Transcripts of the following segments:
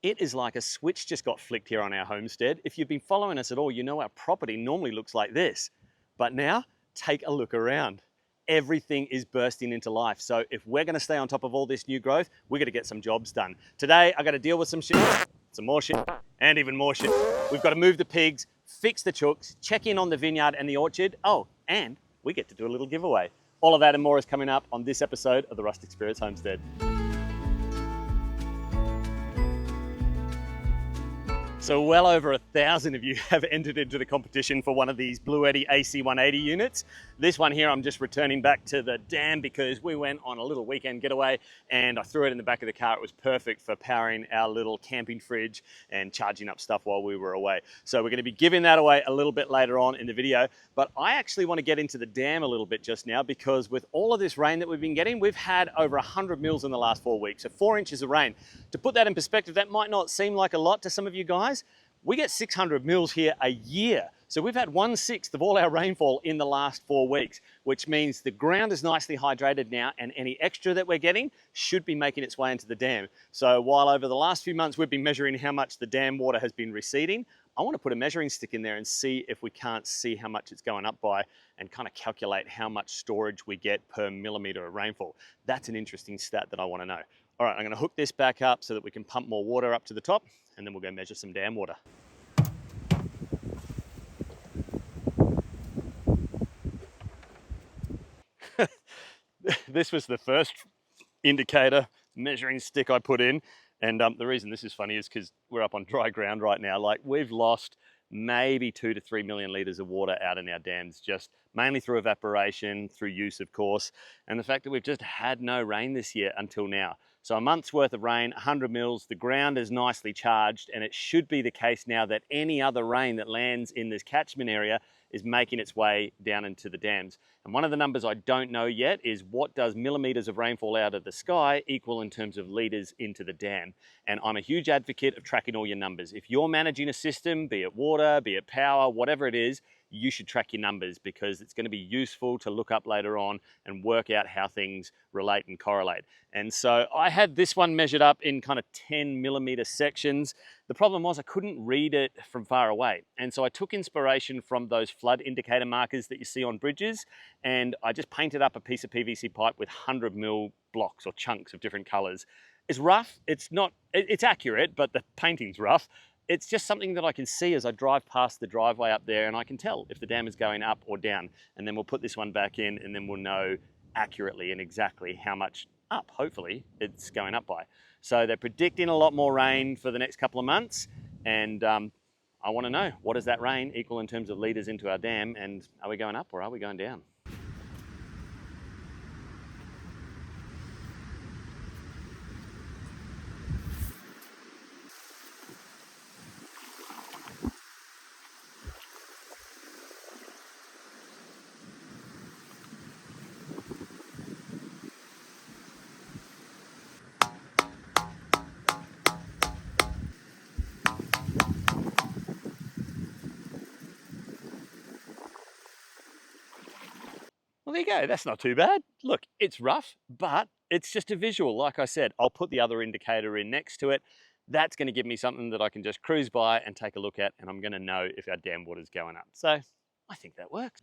It is like a switch just got flicked here on our homestead. If you've been following us at all, you know our property normally looks like this. But now, take a look around. Everything is bursting into life. So if we're gonna stay on top of all this new growth, we're gonna get some jobs done. Today, I gotta deal with some shit, some more shit, and even more shit. We've got to move the pigs, fix the chooks, check in on the vineyard and the orchard. Oh, and we get to do a little giveaway. All of that and more is coming up on this episode of the Rustic Spirits Homestead. So well over 1,000 of you have entered into the competition for one of these BLUETTI AC180 units. This one here, I'm just returning back to the dam because we went on a little weekend getaway and I threw it in the back of the car. It was perfect for powering our little camping fridge and charging up stuff while we were away. So we're going to be giving that away a little bit later on in the video. But I actually want to get into the dam a little bit just now because with all of this rain that we've been getting, we've had over 100 mils in the last 4 weeks, so 4 inches of rain. To put that in perspective, that might not seem like a lot to some of you guys. We get 600 mils here a year. So we've had 1/6 of all our rainfall in the last 4 weeks, which means the ground is nicely hydrated now and any extra that we're getting should be making its way into the dam. So while over the last few months we've been measuring how much the dam water has been receding, I want to put a measuring stick in there and see if we can't see how much it's going up by and kind of calculate how much storage we get per millimeter of rainfall. That's an interesting stat that I want to know. All right, I'm going to hook this back up so that we can pump more water up to the top and then we'll go measure some dam water. This was the first indicator measuring stick I put in. And the reason this is funny is because we're up on dry ground right now. Like we've lost maybe 2 to 3 million litres of water out in our dams, just mainly through evaporation, through use of course, and the fact that we've just had no rain this year until now. So a month's worth of rain, 100 mils, the ground is nicely charged, and it should be the case now that any other rain that lands in this catchment area is making its way down into the dams. And one of the numbers I don't know yet is what does millimeters of rainfall out of the sky equal in terms of liters into the dam? And I'm a huge advocate of tracking all your numbers. If you're managing a system, be it water, be it power, whatever it is, you should track your numbers because it's going to be useful to look up later on and work out how things relate and correlate. And so I had this one measured up in kind of 10 millimeter sections. The problem was I couldn't read it from far away. And so I took inspiration from those flood indicator markers that you see on bridges, and I just painted up a piece of PVC pipe with 100 mil blocks or chunks of different colors. It's rough, it's accurate, but the painting's rough. It's just something that I can see as I drive past the driveway up there and I can tell if the dam is going up or down. And then we'll put this one back in and then we'll know accurately and exactly how much up, hopefully, it's going up by. So they're predicting a lot more rain for the next couple of months. And I want to know, what does that rain equal in terms of litres into our dam? And are we going up or are we going down? Well, there you go. That's not too bad. Look, it's rough, but it's just a visual. Like I said, I'll put the other indicator in next to it. That's going to give me something that I can just cruise by and take a look at, and I'm going to know if our dam water's going up. So I think that works.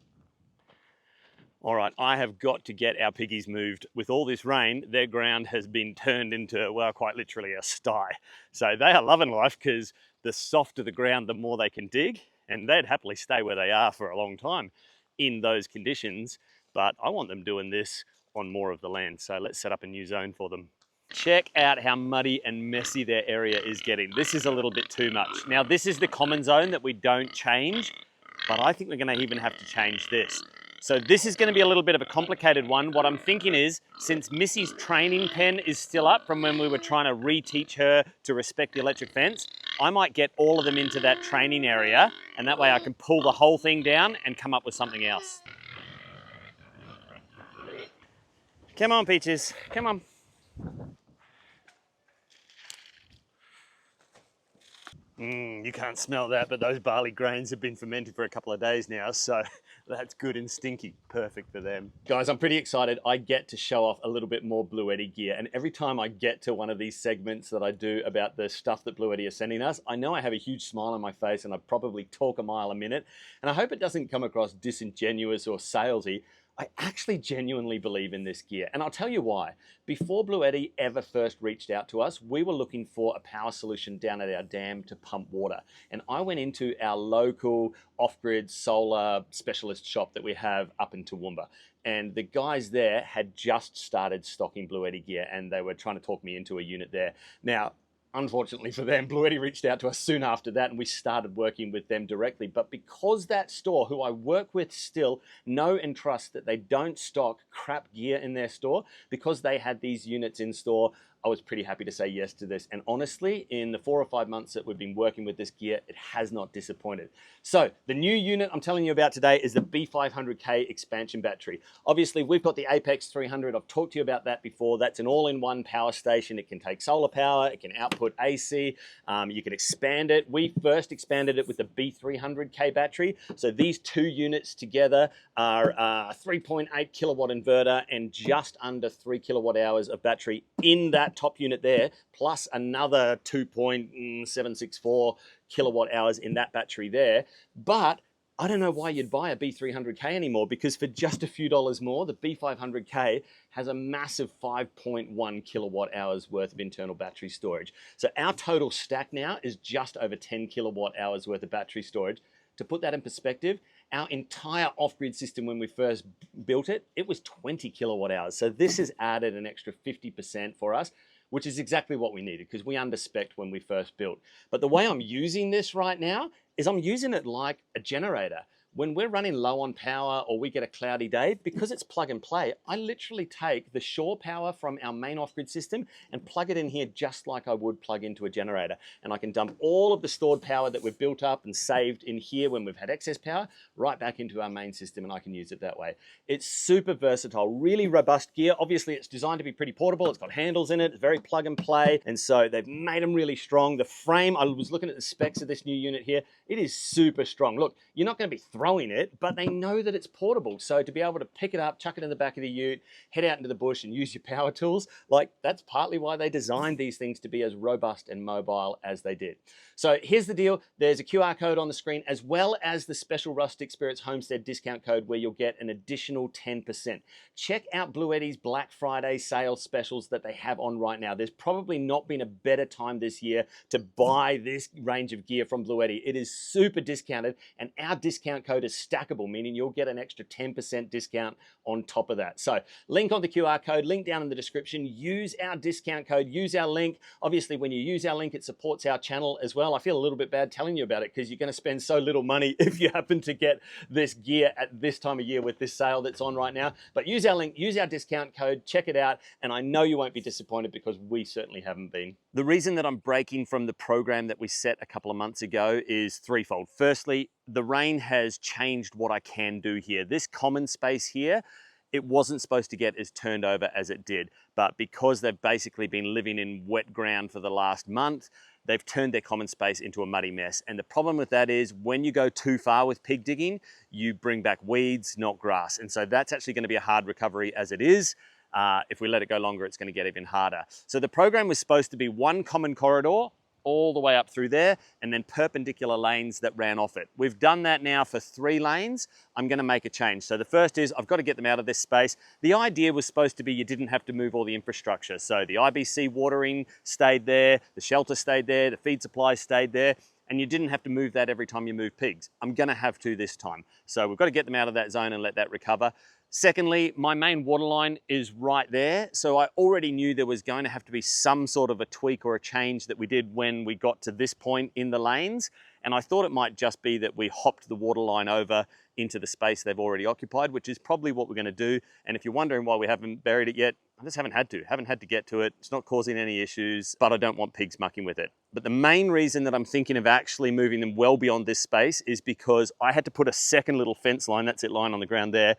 All right, I have got to get our piggies moved. With all this rain, their ground has been turned into, well, quite literally a sty. So they are loving life because the softer the ground, the more they can dig, and they'd happily stay where they are for a long time in those conditions. But I want them doing this on more of the land. So let's set up a new zone for them. Check out how muddy and messy their area is getting. This is a little bit too much. Now, this is the common zone that we don't change, but I think we're going to even have to change this. So this is going to be a little bit of a complicated one. What I'm thinking is, since Missy's training pen is still up from when we were trying to reteach her to respect the electric fence, I might get all of them into that training area, and that way I can pull the whole thing down and come up with something else. Come on, Peaches, come on. You can't smell that, but those barley grains have been fermented for a couple of days now, so that's good and stinky. Perfect for them. Guys, I'm pretty excited. I get to show off a little bit more BLUETTI gear, and every time I get to one of these segments that I do about the stuff that BLUETTI are sending us, I know I have a huge smile on my face and I probably talk a mile a minute, and I hope it doesn't come across disingenuous or salesy. I actually genuinely believe in this gear, and I'll tell you why. Before BLUETTI ever first reached out to us, we were looking for a power solution down at our dam to pump water. And I went into our local off-grid solar specialist shop that we have up in Toowoomba. And the guys there had just started stocking BLUETTI gear, and they were trying to talk me into a unit there. Now, unfortunately for them, BLUETTI reached out to us soon after that, and we started working with them directly. But because that store, who I work with still, know and trust that they don't stock crap gear in their store, because they had these units in store, I was pretty happy to say yes to this. And honestly, in the 4 or 5 months that we've been working with this gear, it has not disappointed. So the new unit I'm telling you about today is the B500K expansion battery. Obviously, we've got the Apex 300. I've talked to you about that before. That's an all-in-one power station. It can take solar power. It can output AC. You can expand it. We first expanded it with the B300K battery. So these two units together are a 3.8 kilowatt inverter and just under 3 kilowatt hours of battery in that top unit there, plus another 2.764 kilowatt hours in that battery there. But I don't know why you'd buy a B300K anymore, because for just a few dollars more, the B500K has a massive 5.1 kilowatt hours worth of internal battery storage. So our total stack now is just over 10 kilowatt hours worth of battery storage. To put that in perspective, our entire off-grid system when we first built it, it was 20 kilowatt hours. So this has added an extra 50% for us, which is exactly what we needed, because we underspec'd when we first built. But the way I'm using this right now is I'm using it like a generator. When we're running low on power or we get a cloudy day, because it's plug and play, I literally take the shore power from our main off-grid system and plug it in here just like I would plug into a generator. And I can dump all of the stored power that we've built up and saved in here when we've had excess power right back into our main system, and I can use it that way. It's super versatile, really robust gear. Obviously, it's designed to be pretty portable. It's got handles in it. It's very plug and play. And so they've made them really strong. The frame, I was looking at the specs of this new unit here. It is super strong. Look, you're not going to be throwing it, but they know that it's portable. So to be able to pick it up, chuck it in the back of the ute, head out into the bush and use your power tools, like that's partly why they designed these things to be as robust and mobile as they did. So here's the deal. There's a QR code on the screen, as well as the special Rustic Spirits Homestead discount code where you'll get an additional 10%. Check out BLUETTI's Black Friday sales specials that they have on right now. There's probably not been a better time this year to buy this range of gear from BLUETTI. It is super discounted, and our discount code is stackable, meaning you'll get an extra 10% discount on top of that. So link on the QR code, link down in the description, use our discount code, use our link. Obviously, when you use our link, it supports our channel as well. I feel a little bit bad telling you about it, because you're going to spend so little money if you happen to get this gear at this time of year with this sale that's on right now. But use our link, use our discount code, check it out, and I know you won't be disappointed, because we certainly haven't been. The reason that I'm breaking from the program that we set a couple of months ago is threefold. Firstly, the rain has changed what I can do here. This common space here, it wasn't supposed to get as turned over as it did, but because they've basically been living in wet ground for the last month, they've turned their common space into a muddy mess. And the problem with that is when you go too far with pig digging, you bring back weeds, not grass. And so that's actually going to be a hard recovery as it is. If we let it go longer, it's going to get even harder. So the program was supposed to be one common corridor all the way up through there, and then perpendicular lanes that ran off it. We've done that now for 3 lanes. I'm going to make a change. So the first is I've got to get them out of this space. The idea was supposed to be you didn't have to move all the infrastructure. So the IBC watering stayed there, the shelter stayed there, the feed supply stayed there, and you didn't have to move that every time you move pigs. I'm going to have to this time. So we've got to get them out of that zone and let that recover. Secondly, my main water line is right there. So I already knew there was going to have to be some sort of a tweak or a change that we did when we got to this point in the lanes. And I thought it might just be that we hopped the water line over into the space they've already occupied, which is probably what we're going to do. And if you're wondering why we haven't buried it yet, I just haven't had to get to it. It's not causing any issues, but I don't want pigs mucking with it. But the main reason that I'm thinking of actually moving them well beyond this space is because I had to put a second little fence line, that's it, line on the ground there,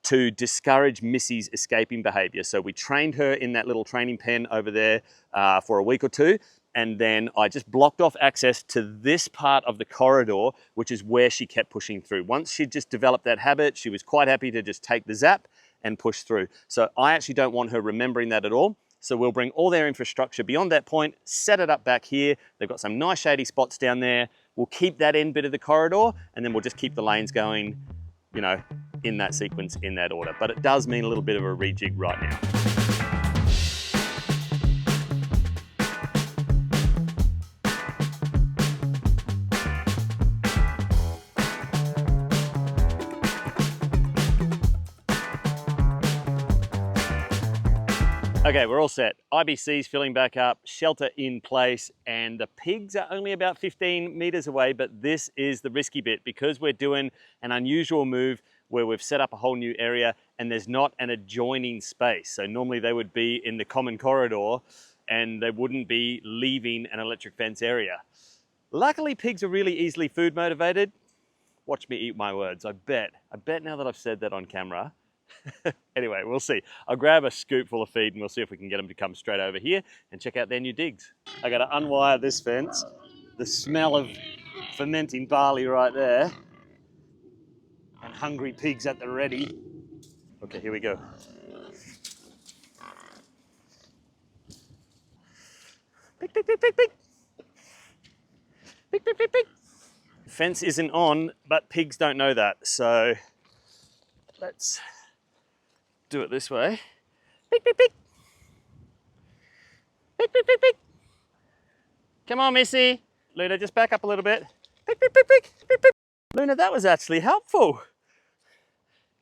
to discourage Missy's escaping behavior. So we trained her in that little training pen over there for a week or two. and then I just blocked off access to this part of the corridor, which is where she kept pushing through. Once she just developed that habit, she was quite happy to just take the zap and push through. So I actually don't want her remembering that at all. So we'll bring all their infrastructure beyond that point, set it up back here. They've got some nice shady spots down there. We'll keep that end bit of the corridor, and then we'll just keep the lanes going, you know, in that sequence, in that order. But it does mean a little bit of a rejig right now. Okay, we're all set. IBC's filling back up, shelter in place, and the pigs are only about 15 meters away, but this is the risky bit because we're doing an unusual move where we've set up a whole new area and there's not an adjoining space. So normally they would be in the common corridor and they wouldn't be leaving an electric fence area. Luckily, pigs are really easily food motivated. Watch me eat my words, I bet now that I've said that on camera. Anyway, we'll see. I'll grab a scoop full of feed and we'll see if we can get them to come straight over here and check out their new digs. I got to unwire this fence. The smell of fermenting barley right there. And hungry pigs at the ready. Okay, here we go. Pick, pick, pick, pick, pick. Pick, pick, pick, pick. Fence isn't on, but pigs don't know that. So let's do it this way. Pick, pick, pick. Pick, pick, pick, pick. Come on, Missy. Luna, just back up a little bit. Pick, pick, pick, pick, pick, pick. Luna, that was actually helpful.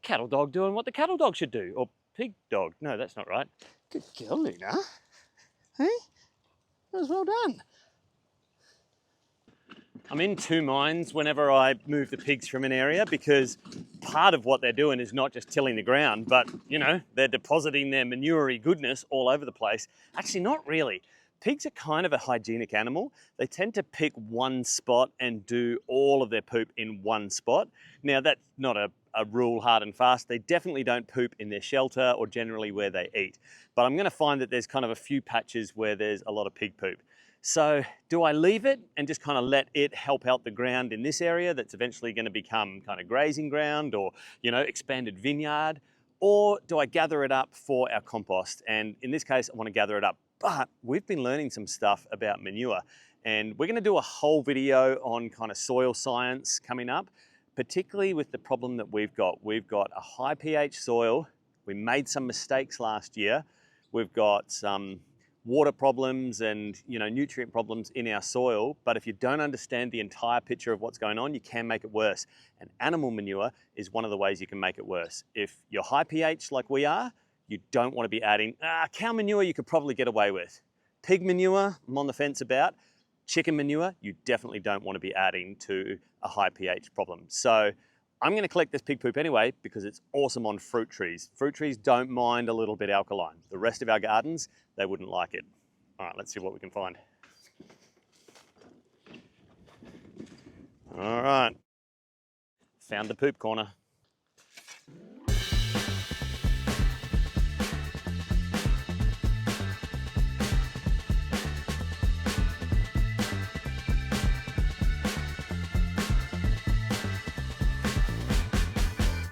Cattle dog doing what the cattle dog should do. Or pig dog. No, that's not right. Good girl, Luna. Hey? That was well done. I'm in two minds whenever I move the pigs from an area because part of what they're doing is not just tilling the ground, but, you know, they're depositing their manure-y goodness all over the place. Actually, not really. Pigs are kind of a hygienic animal. They tend to pick one spot and do all of their poop in one spot. Now, that's not a rule hard and fast. They definitely don't poop in their shelter or generally where they eat. But I'm going to find that there's kind of a few patches where there's a lot of pig poop. So do I leave it and just kind of let it help out the ground in this area that's eventually going to become kind of grazing ground or, you know, expanded vineyard? Or do I gather it up for our compost? And in this case, I want to gather it up. But we've been learning some stuff about manure and we're going to do a whole video on kind of soil science coming up, particularly with the problem that we've got. We've got a high pH soil. We made some mistakes last year. We've got some water problems and, you know, nutrient problems in our soil, but if you don't understand the entire picture of what's going on, you can make it worse. And animal manure is one of the ways you can make it worse. If you're high pH like we are, you don't want to be adding, cow manure you could probably get away with. Pig manure, I'm on the fence about. Chicken manure, you definitely don't want to be adding to a high pH problem. So I'm going to collect this pig poop anyway because it's awesome on fruit trees. Fruit trees don't mind a little bit alkaline. The rest of our gardens, they wouldn't like it. All right, let's see what we can find. All right, found the poop corner.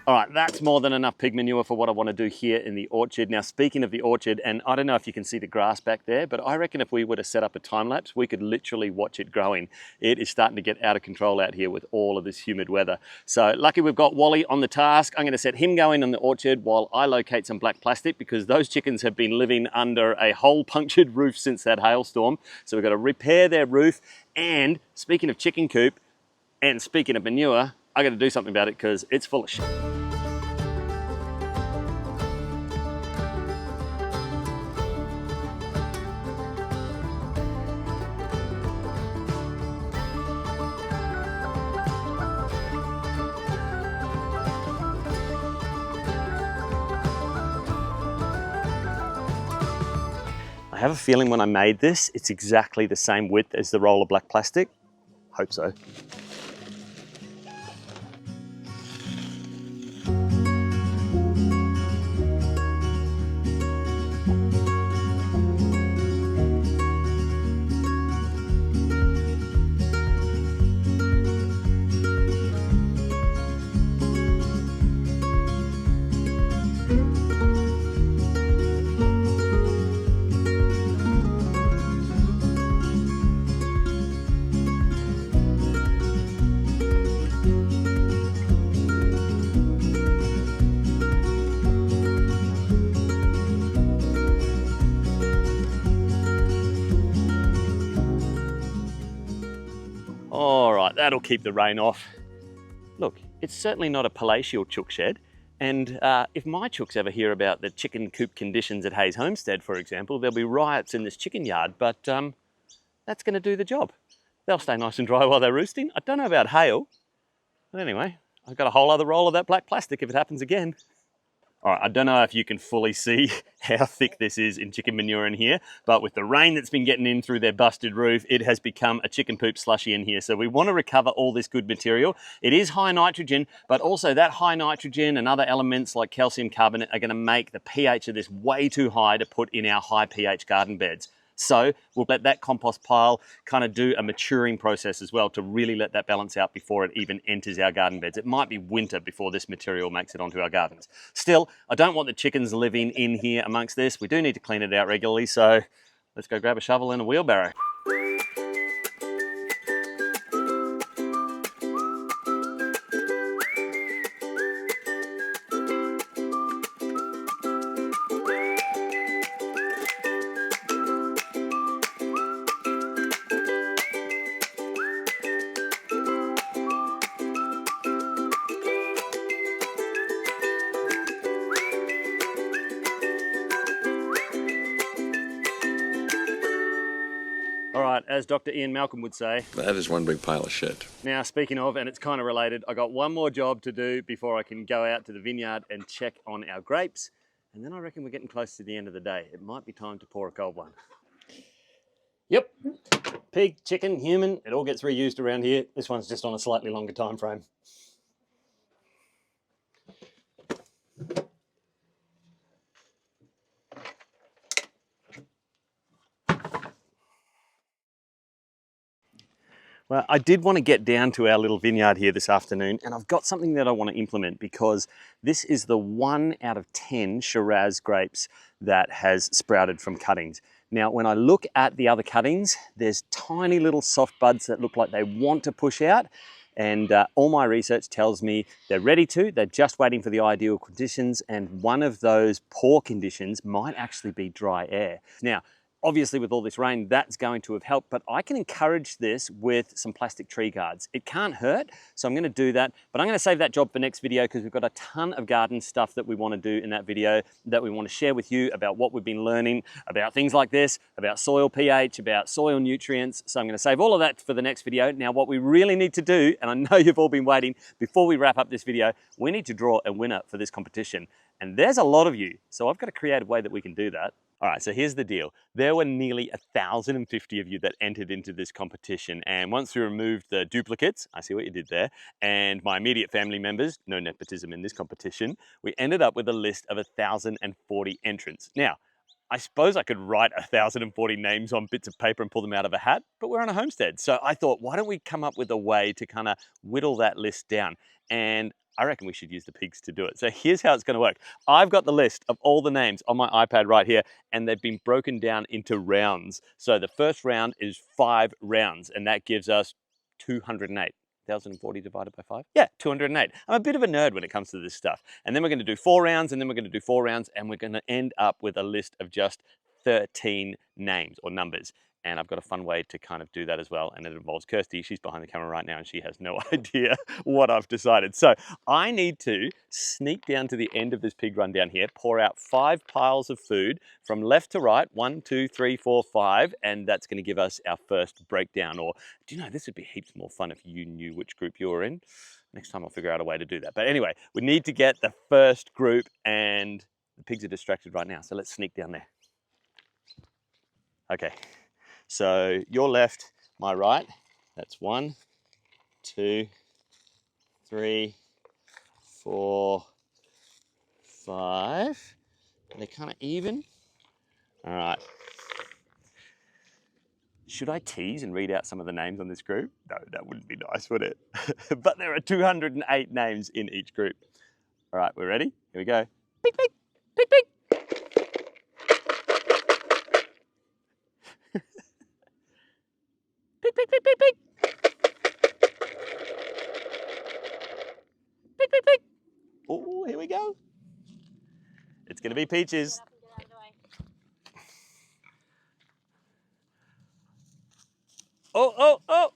All right, that's more than enough pig manure for what I want to do here in the orchard. Now, speaking of the orchard, and I don't know if you can see the grass back there, but I reckon if we were to set up a time lapse, we could literally watch it growing. It is starting to get out of control out here with all of this humid weather. So lucky we've got Wally on the task. I'm going to set him going in the orchard while I locate some black plastic because those chickens have been living under a hole punctured roof since that hailstorm. So we've got to repair their roof. And speaking of chicken coop and speaking of manure, I got to do something about it because it's full of shit. I have a feeling when I made this, it's exactly the same width as the roll of black plastic. Hope so. All right, that'll keep the rain off. Look, it's certainly not a palatial chook shed. And if my chooks ever hear about the chicken coop conditions at Hayes Homestead, for example, there'll be riots in this chicken yard, but that's going to do the job. They'll stay nice and dry while they're roosting. I don't know about hail, but anyway, I've got a whole other roll of that black plastic if it happens again. All right, I don't know if you can fully see how thick this is in chicken manure in here, but with the rain that's been getting in through their busted roof, it has become a chicken poop slushy in here. So we want to recover all this good material. It is high nitrogen, but also that high nitrogen and other elements like calcium carbonate are going to make the pH of this way too high to put in our high pH garden beds. So we'll let that compost pile kind of do a maturing process as well to really let that balance out before it even enters our garden beds. It might be winter before this material makes it onto our gardens. Still, I don't want the chickens living in here amongst this. We do need to clean it out regularly, so let's go grab a shovel and a wheelbarrow. All right, as Dr. Ian Malcolm would say, that is one big pile of shit. Now, speaking of, and it's kind of related, I got one more job to do before I can go out to the vineyard and check on our grapes. And then I reckon we're getting close to the end of the day. It might be time to pour a cold one. Yep, pig, chicken, human, it all gets reused around here. This one's just on a slightly longer time frame. Well, I did want to get down to our little vineyard here this afternoon, and I've got something that I want to implement because this is the 1 out of 10 Shiraz grapes that has sprouted from cuttings. Now, when I look at the other cuttings, there's tiny little soft buds that look like they want to push out, and all my research tells me they're ready to, they're just waiting for the ideal conditions, and one of those poor conditions might actually be dry air. Now, obviously with all this rain, that's going to have helped, but I can encourage this with some plastic tree guards. It can't hurt, so I'm gonna do that, but I'm gonna save that job for next video because we've got a ton of garden stuff that we wanna do in that video that we wanna share with you about what we've been learning about things like this, about soil pH, about soil nutrients. So I'm gonna save all of that for the next video. Now, what we really need to do, and I know you've all been waiting, before we wrap up this video, we need to draw a winner for this competition. And there's a lot of you, so I've got a creative way that we can do that. All right, so here's the deal. There were nearly 1,050 of you that entered into this competition. And once we removed the duplicates, I see what you did there, and my immediate family members, no nepotism in this competition, we ended up with a list of 1,040 entrants. Now, I suppose I could write 1,040 names on bits of paper and pull them out of a hat, but we're on a homestead. So I thought, why don't we come up with a way to kind of whittle that list down? And I reckon we should use the pigs to do it. So here's how it's going to work. I've got the list of all the names on my iPad right here, and they've been broken down into rounds. So the first round is 5 rounds, and that gives us 208. 1,040 divided by 5? Yeah, 208. I'm a bit of a nerd when it comes to this stuff. And then we're going to do 4 rounds, and then we're going to do 4 rounds, and we're going to end up with a list of just 13 names or numbers. And I've got a fun way to kind of do that as well. And it involves Kirsty. She's behind the camera right now and she has no idea what I've decided. So I need to sneak down to the end of this pig run down here, pour out 5 piles of food from left to right, 1, 2, 3, 4, 5. And that's going to give us our first breakdown. Or do you know, this would be heaps more fun if you knew which group you were in. Next time I'll figure out a way to do that. But anyway, we need to get the first group and the pigs are distracted right now. So let's sneak down there. Okay. So your left, my right, that's 1, 2, 3, 4, 5. They're kind of even. All right. Should I tease and read out some of the names on this group? No, that wouldn't be nice, would it? But there are 208 names in each group. All right, we're ready? Here we go. Pig, pig, pig, pig. Pig, pig, pig, pig, pig. Pig, pig, pig. Oh, here we go. It's going to be Peaches. Oh, oh, oh.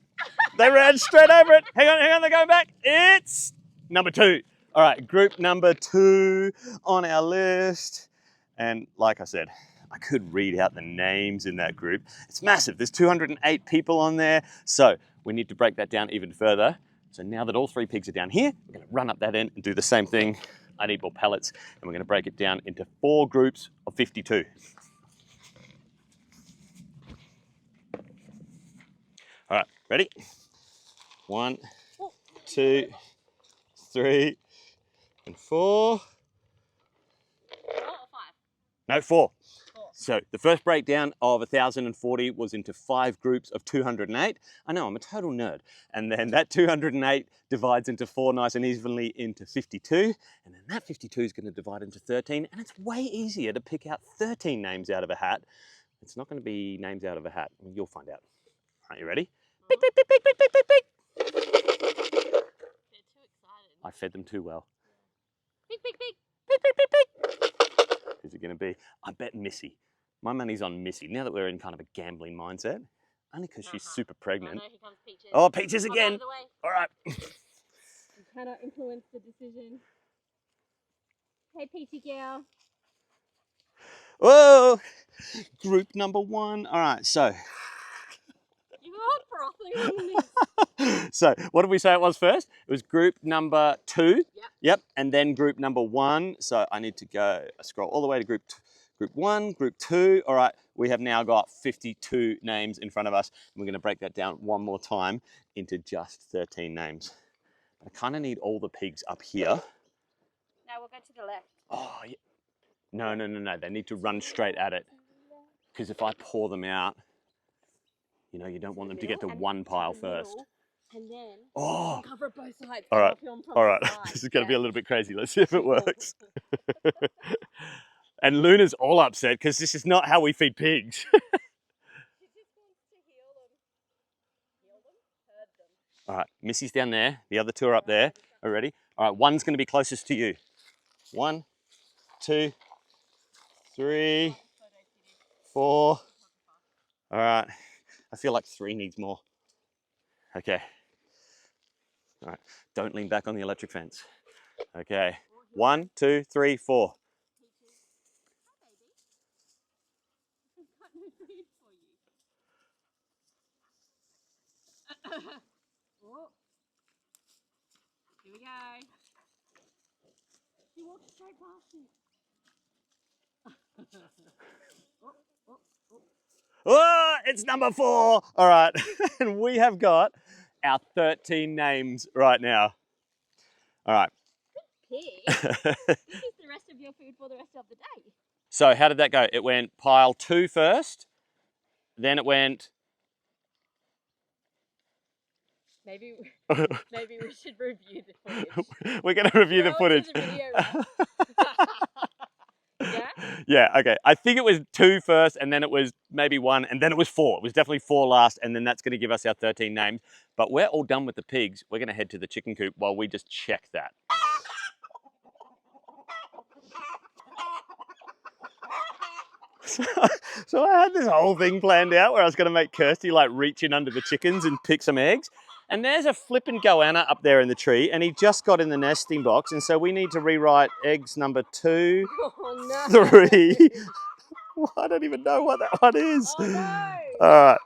They ran straight over it. Hang on, they're going back. It's number 2. All right, group number 2 on our list. And like I said, I could read out the names in that group. It's massive. There's 208 people on there. So we need to break that down even further. So now that all 3 pigs are down here, we're going to run up that end and do the same thing. I need more pallets, and we're going to break it down into 4 groups of 52. All right, ready? 1, 2, 3, and 4. 4 or 5? No, 4. So the first breakdown of 1,040 was into 5 groups of 208. I know, I'm a total nerd. And then that 208 divides into 4 nice and evenly into 52. And then that 52 is going to divide into 13. And it's way easier to pick out 13 names out of a hat. It's not going to be names out of a hat. You'll find out. Are you ready? Pick, pick, pick, pick, pick, pick, pick, pick. They're too excited. I fed them too well. Pick, pick, pick. Pick, pick, pick, pick. Who's it going to be? I bet Missy. My money's on Missy, now that we're in kind of a gambling mindset. Only because she's super pregnant. Oh, no, here comes Peaches. Oh, Peaches again. Out of the way. All right. You cannot influence the decision. Hey, Peachy girl. Whoa. Group number 1. All right, so. You are frothing on this. So what did we say it was first? It was group number 2. Yep. And then group number 1. So I need to go, scroll all the way to group 1, group 2. All right, we have now got 52 names in front of us. And we're going to break that down one more time into just 13 names. I kind of need all the pigs up here. No, we'll go to the left. Oh, yeah. No. They need to run straight at it. Because if I pour them out, you know, you don't want them to get to one pile first. And then cover it both sides. All right. This is going to be a little bit crazy. Let's see if it works. And Luna's all upset because this is not how we feed pigs. She just wants to heal them. Herd them. All right, Missy's down there. The other 2 are up there. Are you ready? All right, 1's going to be closest to you. 1, 2, 3, 4. All right. I feel like 3 needs more. Okay. All right. Don't lean back on the electric fence. Okay. 1, 2, 3, 4. Oh. Here we go. She walked straight past it. Oh, it's number 4. All right. And we have got our 13 names right now. All right. Pig. This is the rest of your food for the rest of the day. So how did that go? It went pile 2 first. Then it went... Maybe we should review the footage. We're going to review the footage. The video, right? Yeah? Yeah, okay. I think it was 2 first, and then it was maybe 1, and then it was 4. It was definitely 4 last, and then that's going to give us our 13 names. But we're all done with the pigs. We're going to head to the chicken coop while we just check that. So I had this whole thing planned out where I was going to make Kirsty like reach in under the chickens and pick some eggs. And there's a flippin' goanna up there in the tree, and he just got in the nesting box, and so we need to rewrite eggs number 2, 3. I don't even know what that one is. Oh, no. All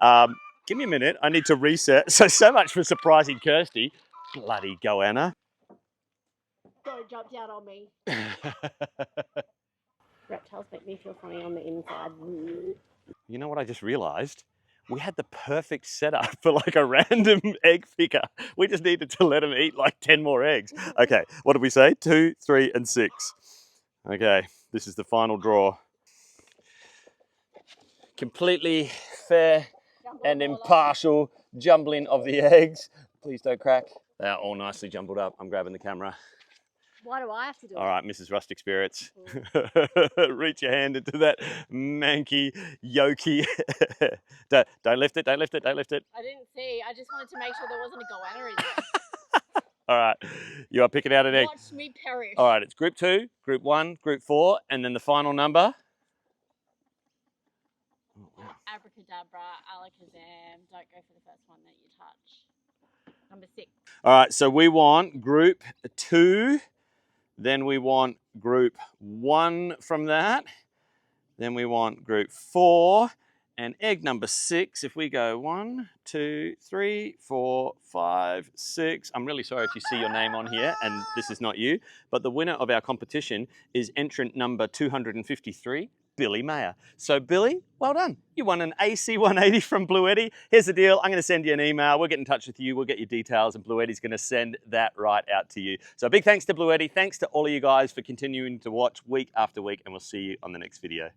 right. Give me a minute. I need to reset. So much for surprising Kirsty. Bloody goanna. Don't jump down on me. Reptiles make me feel funny on the inside. You know what I just realised? We had the perfect setup for like a random egg picker. We just needed to let him eat like 10 more eggs. Okay, what did we say? 2, 3, and 6. Okay, this is the final draw. Completely fair and impartial jumbling of the eggs. Please don't crack. They're all nicely jumbled up. I'm grabbing the camera. Why do I have to do it? All right, Mrs. Rustic Spirits. Reach your hand into that manky, yolky. Don't lift it, don't lift it, don't lift it. I didn't see. I just wanted to make sure there wasn't a goanna in there. All right, you are picking out an egg. Watch me perish. All right, it's group 2, group 1, group 4, and then the final number. Abracadabra. abracadabra, alakazam. Don't go for the first one that you touch. Number 6. All right, so we want group 2, then we want group 1 from that, then we want group 4, and egg number 6. If we go 1, 2, 3, 4, 5, 6. I'm really sorry if you see your name on here and this is not you, but the winner of our competition is entrant number 253. Billy Mayer. So Billy, well done. You won an AC 180 from BLUETTI. Here's the deal. I'm going to send you an email. We'll get in touch with you. We'll get your details and BLUETTI's going to send that right out to you. So big thanks to BLUETTI. Thanks to all of you guys for continuing to watch week after week, and we'll see you on the next video.